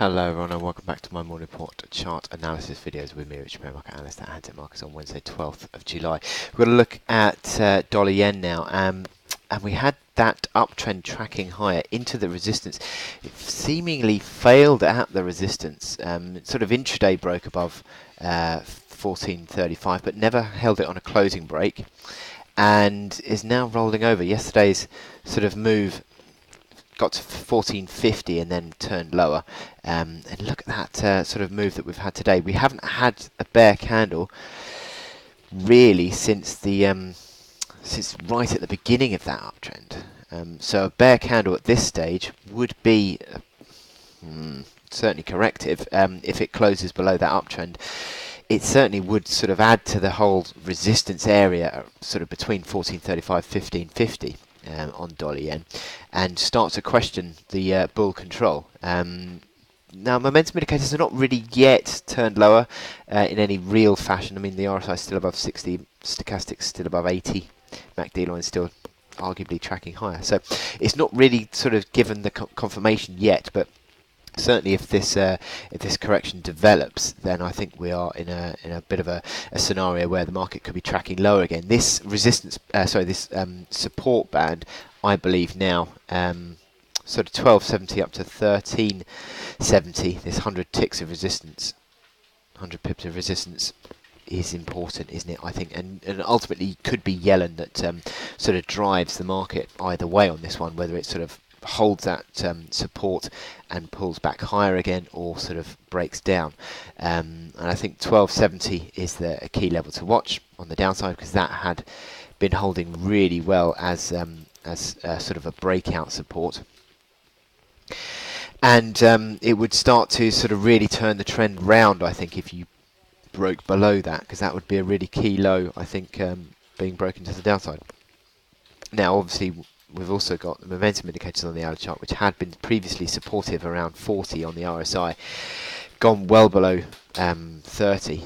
Hello everyone and welcome back to my morning report chart analysis videos with me, Rich Market Analyst at Hanset Markets on Wednesday 12th of July. We're going to look at dollar yen now, and we had that uptrend tracking higher into the resistance. It seemingly failed at the resistance. It sort of intraday broke above 14.35 but never held it on a closing break, and is now rolling over. Yesterday's sort of move got to 1450 and then turned lower, and look at that sort of move that we've had today. We haven't had a bear candle really since the since right at the beginning of that uptrend. So a bear candle at this stage would be certainly corrective if it closes below that uptrend. It certainly would sort of add to the whole resistance area, sort of between 1435 1550. On dollar yen, and start to question the bull control. Now, momentum indicators are not really yet turned lower in any real fashion. I mean, the RSI is still above 60, stochastics still above 80, MACD line still arguably tracking higher. So it's not really sort of given the confirmation yet, but certainly if this correction develops, then I think we are in a bit of a scenario where the market could be tracking lower again. This resistance, this support band, I believe now, sort of 1270 up to 1370. This 100 ticks of resistance, 100 pips of resistance, is important, isn't it? I think, and ultimately could be Yellen that sort of drives the market either way on this one, whether it sort of holds that support and pulls back higher again, or sort of breaks down. And I think 1270 is a key level to watch on the downside, because that had been holding really well as sort of a breakout support. And it would start to sort of really turn the trend round, I think, if you broke below that, because that would be a really key low, I think, being broken to the downside. Now, obviously, we've also got the momentum indicators on the hourly chart, which had been previously supportive around 40 on the RSI, gone well below 30.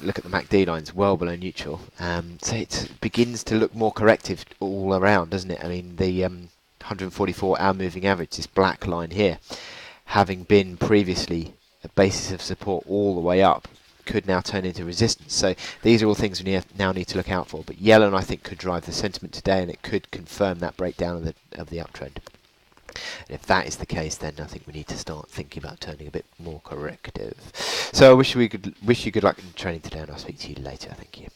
Look at the MACD lines, well below neutral. So it begins to look more corrective all around, doesn't it? I mean, the 144-hour moving average, this black line here, having been previously a basis of support all the way up, could now turn into resistance. So these are all things we now need to look out for. But Yellen, I think, could drive the sentiment today, and it could confirm that breakdown of the uptrend. And if that is the case, then I think we need to start thinking about turning a bit more corrective. So I wish you good luck in training today, and I'll speak to you later. Thank you.